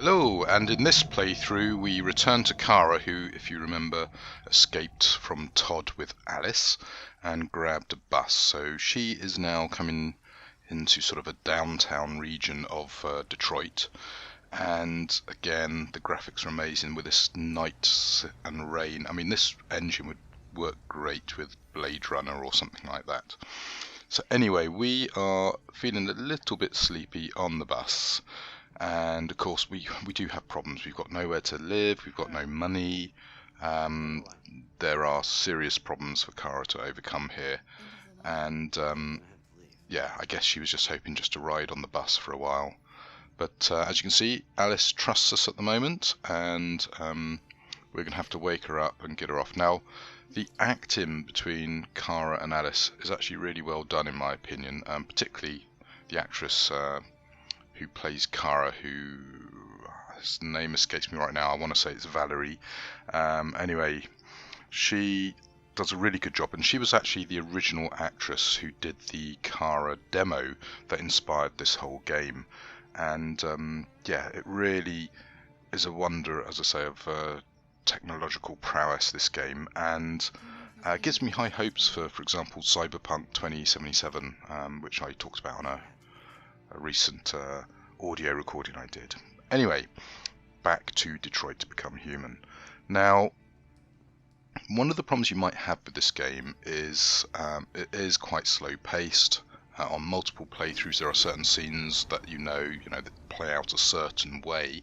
Hello, and in this playthrough we return to Kara, who, if you remember, escaped from Todd with Alice and grabbed a bus. So she is now coming into sort of a downtown region of Detroit. And again, the graphics are amazing with this night and rain. I mean, this engine would work great with Blade Runner or something like that. So anyway, we are feeling a little bit sleepy on the bus. And of course, we do have problems. We've got nowhere to live. We've got no money. There are serious problems for Kara to overcome here. And yeah, I guess she was just hoping just to ride on the bus for a while. But as you can see, Alice trusts us at the moment, and we're going to have to wake her up and get her off. Now, the acting between Kara and Alice is actually really well done, in my opinion, particularly the actress who plays Kara, his name escapes me right now. I want to say it's Valerie. Anyway, she does a really good job, and she was actually the original actress who did the Kara demo that inspired this whole game. And yeah, it really is a wonder, as I say, of technological prowess, this game, and gives me high hopes for example, Cyberpunk 2077, which I talked about on a recent audio recording I did. Anyway, back to Detroit to Become Human. Now, one of the problems you might have with this game is it is quite slow paced. On multiple playthroughs there are certain scenes that you know that play out a certain way.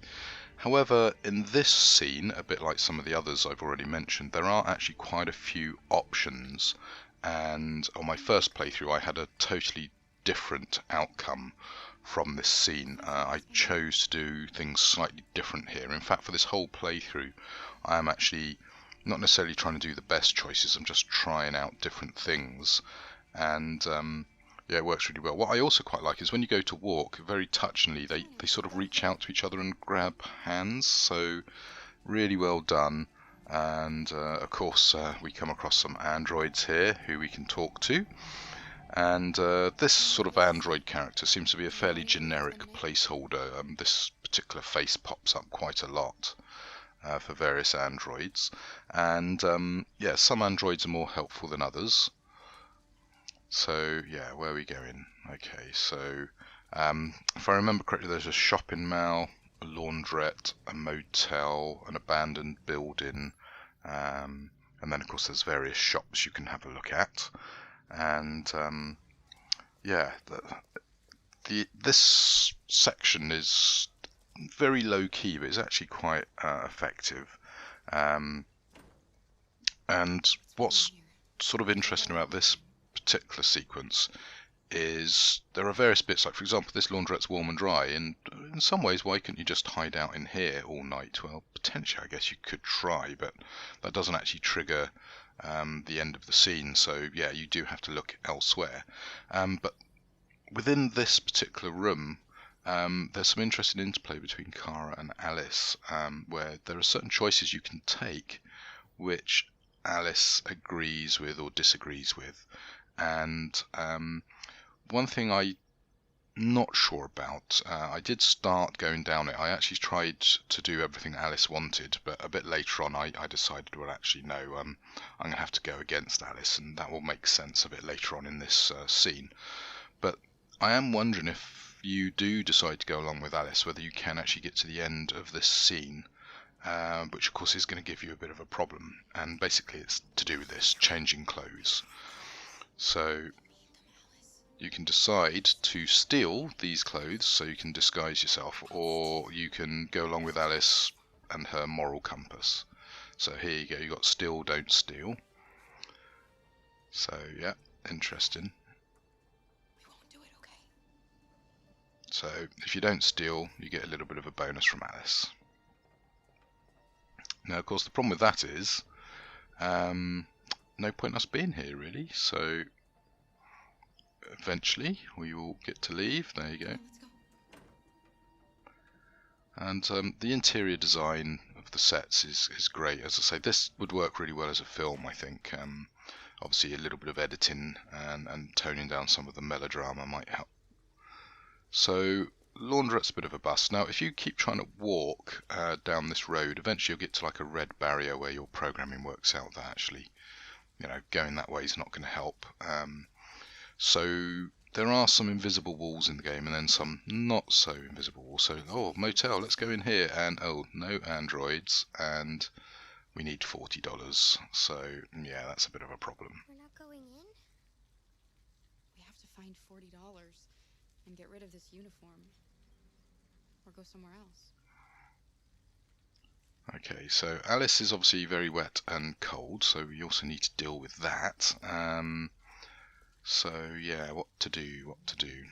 However, in this scene, a bit like some of the others I've already mentioned, there are actually quite a few options, and on my first playthrough I had a totally different outcome from this scene. I chose to do things slightly different here. In fact, for this whole playthrough I am actually not necessarily trying to do the best choices, I'm just trying out different things, and yeah, it works really well. What I also quite like is when you go to walk, very touchingly, they sort of reach out to each other and grab hands, so really well done. And of course we come across some androids here who we can talk to. And this sort of android character seems to be a fairly generic placeholder. This particular face pops up quite a lot for various androids. And yeah, some androids are more helpful than others. So yeah, where are we going? Okay, so if I remember correctly, there's a shopping mall, a laundrette, a motel, an abandoned building, and then of course there's various shops you can have a look at. And yeah, this section is very low key, but it's actually quite effective. And what's sort of interesting about this particular sequence is there are various bits, like for example this laundrette's warm and dry, and in some ways why couldn't you just hide out in here all night? Well, potentially I guess you could try, but that doesn't actually trigger the end of the scene, so yeah, you do have to look elsewhere. But within this particular room there's some interesting interplay between Kara and Alice, where there are certain choices you can take which Alice agrees with or disagrees with. And one thing I'm not sure about, I did start going down it. I actually tried to do everything Alice wanted, but a bit later on I decided, well, actually no, I'm going to have to go against Alice, and that will make sense a bit later on in this scene. But I am wondering, if you do decide to go along with Alice, whether you can actually get to the end of this scene, which of course is going to give you a bit of a problem. And basically it's to do with this, changing clothes. So you can decide to steal these clothes so you can disguise yourself, or you can go along with Alice and her moral compass. So here you go, you got steal, don't steal. So yeah, interesting. So if you don't steal, you get a little bit of a bonus from Alice. Now of course the problem with that is no point us being here really, so eventually we will get to leave. There you go. And the interior design of the sets is great. As I say, this would work really well as a film, I think. Obviously a little bit of editing and toning down some of the melodrama might help. So laundrette's a bit of a bust. Now, if you keep trying to walk down this road, eventually you'll get to like a red barrier where your programming works out that actually, going that way is not going to help. So there are some invisible walls in the game, and then some not so invisible walls. So, oh, motel, let's go in here, and oh, no androids, and we need $40. So yeah, that's a bit of a problem. We're not going in? We have to find $40 and get rid of this uniform, or go somewhere else. Okay, so Alice is obviously very wet and cold, so we also need to deal with that. So yeah, what to do?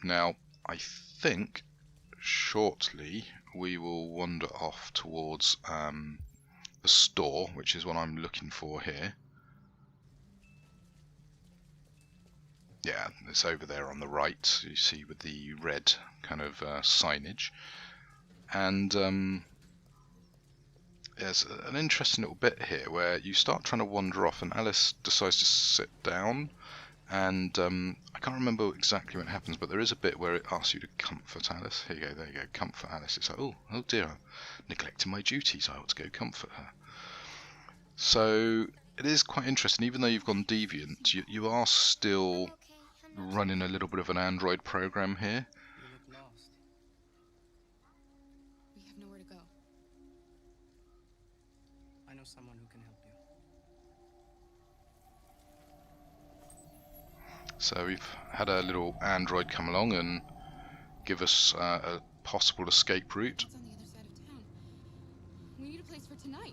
Now, I think shortly we will wander off towards the store, which is what I'm looking for here. Yeah, it's over there on the right, you see, with the red kind of signage. And there's an interesting little bit here where you start trying to wander off and Alice decides to sit down, and I can't remember exactly when it happens, but there is a bit where it asks you to comfort Alice. Here you go, there you go, comfort Alice. It's like, oh dear, I'm neglecting my duties, I ought to go comfort her. So it is quite interesting, even though you've gone deviant, you are still running a little bit of an Android program here. You look lost. We have nowhere to go. I know someone who can help you. So we've had a little android come along and give us a possible escape route. It's on the other side of town. We need a place for tonight.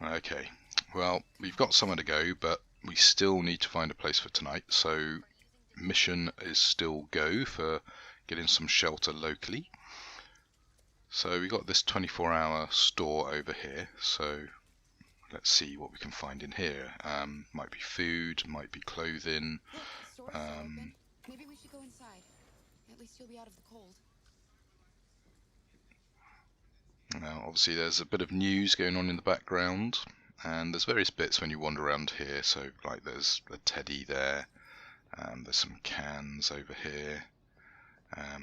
Okay, well, we've got somewhere to go, but we still need to find a place for tonight, so mission is still go for getting some shelter locally. So we got this 24-hour store over here, so let's see what we can find in here. Might be food, might be clothing. Look, the store's still open. Maybe we should go inside. At least you'll be out of the cold. Now, obviously there's a bit of news going on in the background, and there's various bits when you wander around here. So, like, there's a teddy there, there's some cans over here. I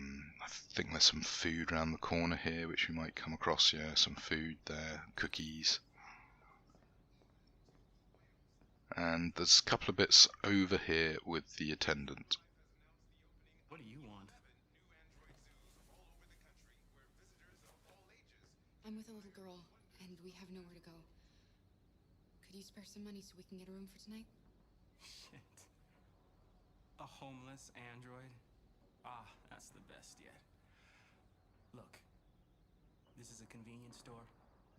think there's some food around the corner here, which we might come across. Yeah, some food there, cookies. And there's a couple of bits over here with the attendant. What do you want? I'm with a little girl, and we have nowhere to go. Could you spare some money so we can get a room for tonight? Shit. A homeless android? Ah, that's the best yet. Look, this is a convenience store,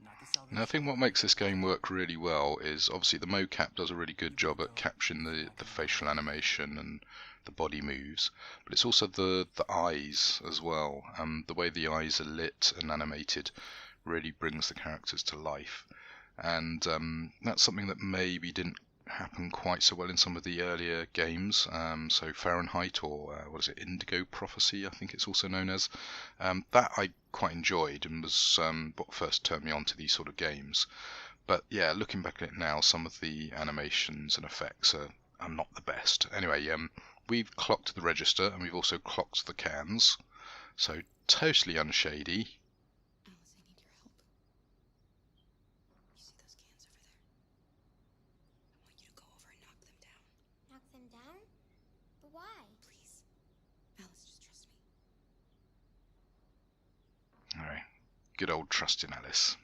not the salvation. Now, I think what makes this game work really well is obviously the mocap does a really good job at capturing the facial animation and the body moves, but it's also the eyes as well. The way the eyes are lit and animated really brings the characters to life, and that's something that maybe didn't happen quite so well in some of the earlier games. So Fahrenheit, or what is it, Indigo Prophecy, I think it's also known as, that I quite enjoyed and was what first turned me on to these sort of games. But yeah, looking back at it now, some of the animations and effects are not the best. Anyway, we've clocked the register and we've also clocked the cans, so totally unshady. Alice, I need your help. You see those cans over there? I want you to go over and knock them down. Knock them down? But why? Please. Alice, just trust me. Alright, good old trust in Alice.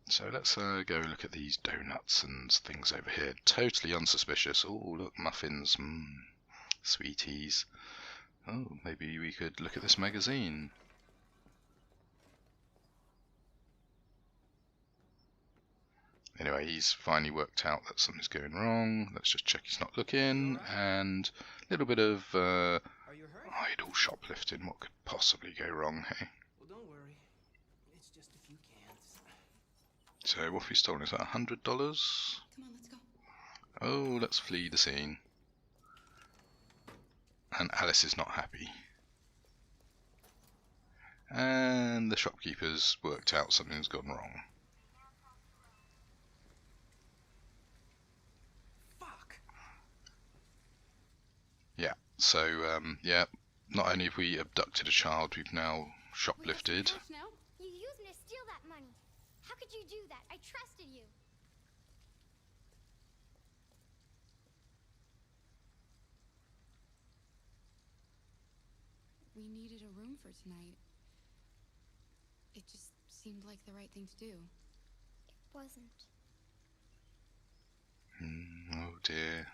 So let's go look at these donuts and things over here. Totally unsuspicious. Oh, look, muffins. Sweeties. Oh, maybe we could look at this magazine. Anyway, he's finally worked out that something's going wrong. Let's just check he's not looking. And a little bit of Are you hurt? idle shoplifting. What could possibly go wrong, hey? Well, don't worry. It's just a few cans. So what have we stolen? Is that $100? Come on, let's go. Oh, let's flee the scene. And Alice is not happy. And the shopkeeper's worked out something's gone wrong. So, yeah, not only have we abducted a child, we've now shoplifted. Cash now? You used me to steal that money. How could you do that? I trusted you. We needed a room for tonight. It just seemed like the right thing to do. It wasn't. Oh dear.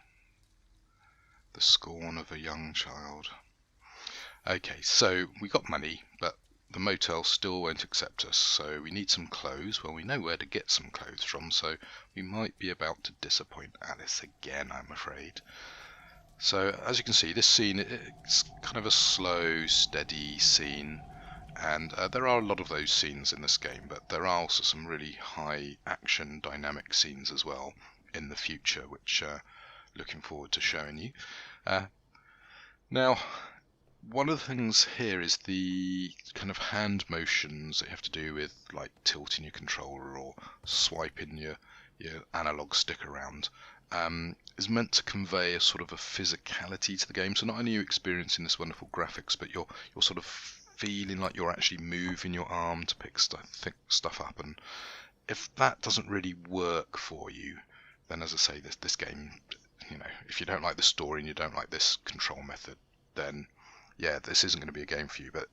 The scorn of a young child. Okay, so we got money, but the motel still won't accept us, so we need some clothes. Well, we know where to get some clothes from, so we might be about to disappoint Alice again, I'm afraid. So, as you can see, this scene, it's kind of a slow, steady scene, and there are a lot of those scenes in this game, but there are also some really high action, dynamic scenes as well in the future, which looking forward to showing you. Now, one of the things here is the kind of hand motions that you have to do with, like, tilting your controller or swiping your analog stick around, is meant to convey a sort of a physicality to the game. So not only are you experiencing this wonderful graphics, but you're sort of feeling like you're actually moving your arm to pick stuff up. And if that doesn't really work for you, then, as I say, this game, you know, if you don't like the story and you don't like this control method, then yeah, this isn't going to be a game for you. But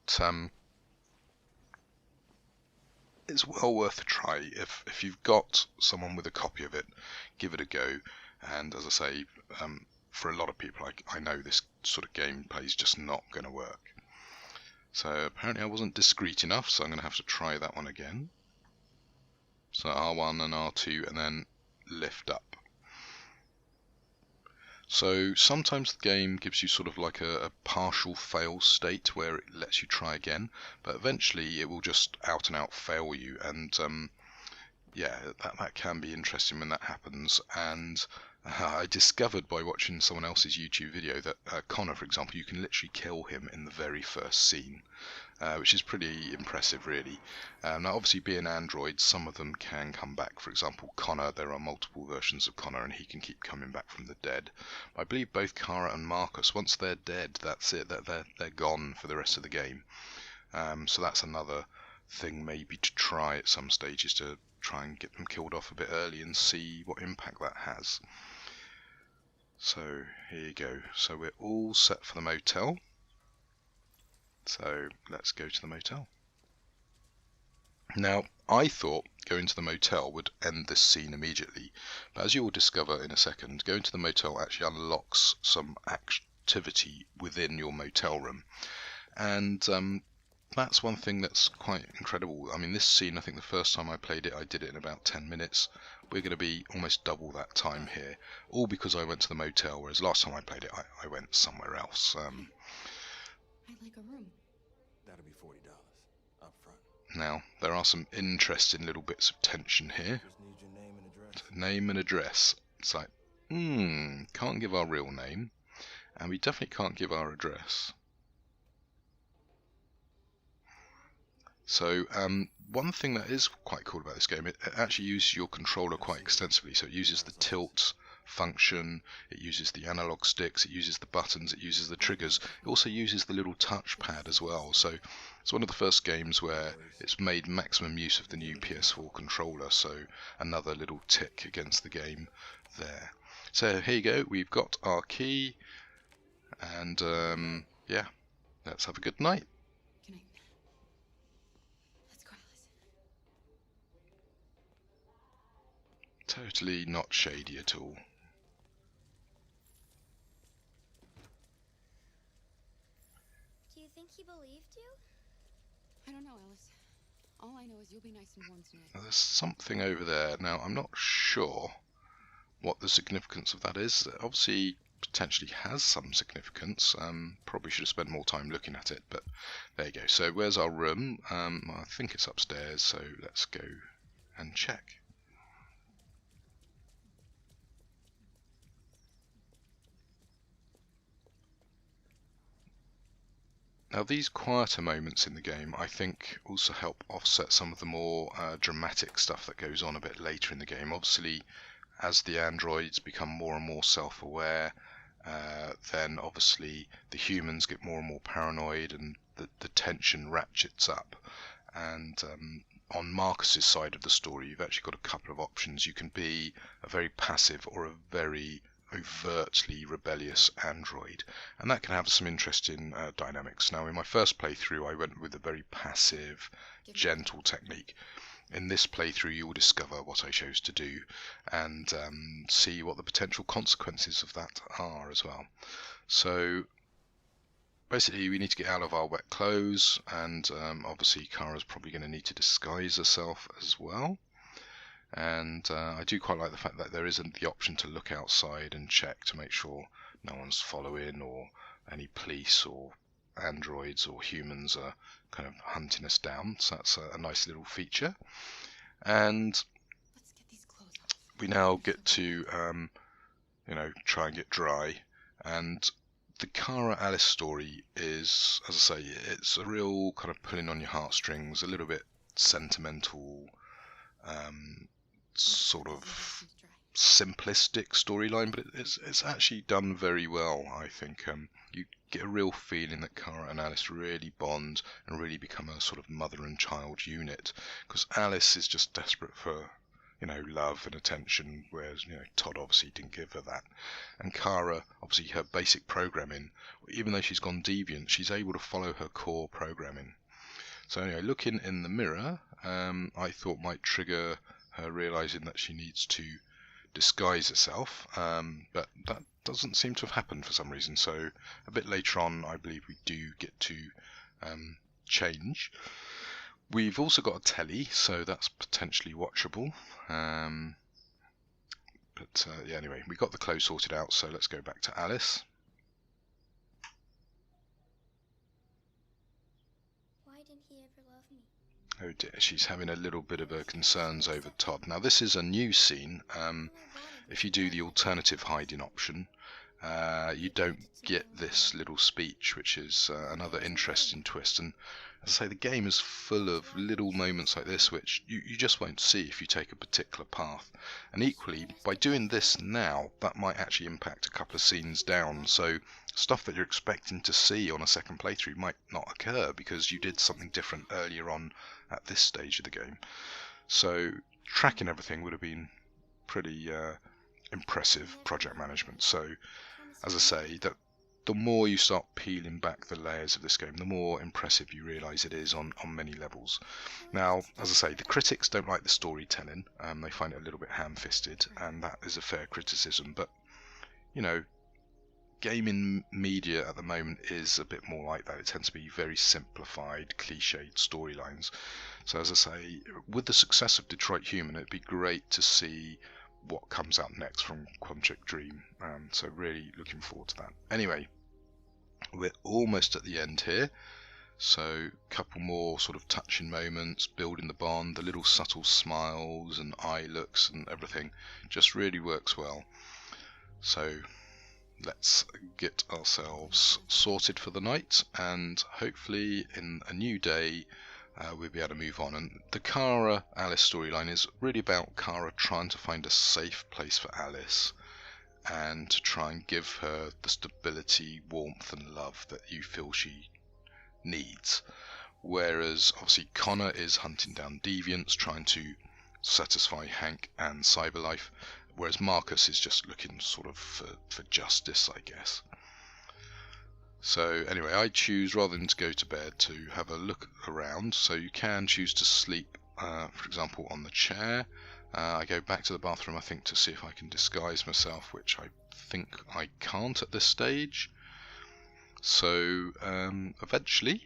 it's well worth a try. If you've got someone with a copy of it, give it a go. And as I say, for a lot of people, I know this sort of gameplay is just not going to work. So apparently I wasn't discreet enough, so I'm going to have to try that one again. So R1 and R2, and then lift up. So sometimes the game gives you sort of like a partial fail state where it lets you try again, but eventually it will just out and out fail you, and yeah, that can be interesting when that happens. And I discovered by watching someone else's YouTube video that Connor, for example, you can literally kill him in the very first scene, which is pretty impressive, really. Now, obviously, being androids, some of them can come back. For example, Connor, there are multiple versions of Connor, and he can keep coming back from the dead. I believe both Kara and Marcus, once they're dead, that's it. They're gone for the rest of the game. So that's another thing maybe to try at some stages, to try and get them killed off a bit early and see what impact that has. So here you go. So we're all set for the motel. So let's go to the motel. Now, I thought going to the motel would end this scene immediately, but as you will discover in a second, going to the motel actually unlocks some activity within your motel room. And that's one thing that's quite incredible. I mean, this scene, I think the first time I played it, I did it in about 10 minutes. We're going to be almost double that time here, all because I went to the motel, whereas last time I played it, I went somewhere else. I'd like a room. That'll be $40 up front. Now, there are some interesting little bits of tension here. Just need your name and address. Name and address. It's like, can't give our real name, and we definitely can't give our address. So one thing that is quite cool about this game, it actually uses your controller quite extensively. So it uses the tilt function, it uses the analog sticks, it uses the buttons, it uses the triggers. It also uses the little touchpad as well. So it's one of the first games where it's made maximum use of the new PS4 controller. So another little tick against the game there. So here you go, we've got our key, and yeah, let's have a good night. Good night. Let's go, Alice. Totally not shady at all. Do you think he believed you? I don't know, Alice. All I know is you'll be nice and warm tonight. Now, there's something over there. Now, I'm not sure what the significance of that is. It obviously potentially has some significance. Probably should have spent more time looking at it, but there you go. So where's our room? I think it's upstairs, so let's go and check. Now, these quieter moments in the game, I think, also help offset some of the more dramatic stuff that goes on a bit later in the game. Obviously, as the androids become more and more self-aware, then obviously the humans get more and more paranoid, and the tension ratchets up. And on Marcus's side of the story, you've actually got a couple of options. You can be a very passive or a very overtly rebellious android, and that can have some interesting dynamics. Now, in my first playthrough, I went with a very passive, gentle technique. In this playthrough, you will discover what I chose to do and see what the potential consequences of that are as well. So basically, we need to get out of our wet clothes, and obviously Kara's probably going to need to disguise herself as well. And I do quite like the fact that there isn't the option to look outside and check to make sure no one's following, or any police or androids or humans are kind of hunting us down. So that's a nice little feature. And Let's get these clothes off. we now get to try and get dry. And the Kara Alice story is, as I say, it's a real kind of pulling on your heartstrings, a little bit sentimental, sort of simplistic storyline, but it's actually done very well, I think. You get a real feeling that Kara and Alice really bond and really become a sort of mother and child unit, because Alice is just desperate for love and attention, whereas Todd obviously didn't give her that. And Kara, obviously her basic programming, even though she's gone deviant, she's able to follow her core programming. So anyway, looking in the mirror, I thought might trigger her realizing that she needs to disguise herself, but that doesn't seem to have happened for some reason. So a bit later on, I believe we do get to change. We've also got a telly, so that's potentially watchable. But yeah, anyway, we got the clothes sorted out, so let's go back to Alice. Why didn't he ever love me? Oh dear, she's having a little bit of concerns over Todd. Now this is a new scene. If you do the alternative hiding option, you don't get this little speech, which is another interesting twist. And as I say, the game is full of little moments like this which you just won't see if you take a particular path. And equally, by doing this now, that might actually impact a couple of scenes down. So stuff that you're expecting to see on a second playthrough might not occur because you did something different earlier on at this stage of the game. So tracking everything would have been pretty impressive project management. So as I say, that the more you start peeling back the layers of this game, the more impressive you realise it is on many levels. Now, as I say, the critics don't like the storytelling. They find it a little bit ham-fisted, and that is a fair criticism. But, gaming media at the moment is a bit more like that. It tends to be very simplified, cliched storylines. So as I say, with the success of Detroit Human, it'd be great to see what comes out next from Quantic Dream. So really looking forward to that. Anyway, we're almost at the end here. So a couple more sort of touching moments, building the bond, the little subtle smiles and eye looks and everything just really works well. So let's get ourselves sorted for the night, and hopefully in a new day we'll be able to move on. And the Kara Alice storyline is really about Kara trying to find a safe place for Alice and to try and give her the stability, warmth and love that you feel she needs. Whereas obviously Connor is hunting down deviants, trying to satisfy Hank and Cyberlife, whereas Marcus is just looking sort of for justice, I guess. So anyway, I choose, rather than to go to bed, to have a look around. So you can choose to sleep, for example, on the chair. I go back to the bathroom, I think, to see if I can disguise myself, which I think I can't at this stage. So eventually,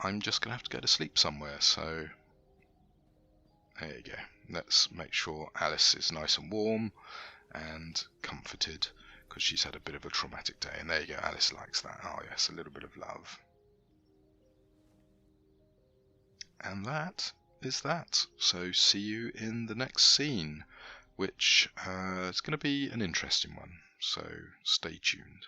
I'm just going to have to go to sleep somewhere. So there you go. Let's make sure Alice is nice and warm and comforted, because she's had a bit of a traumatic day. And there you go, Alice likes that. Oh yes, a little bit of love. And that is that. So see you in the next scene, which is going to be an interesting one. So stay tuned.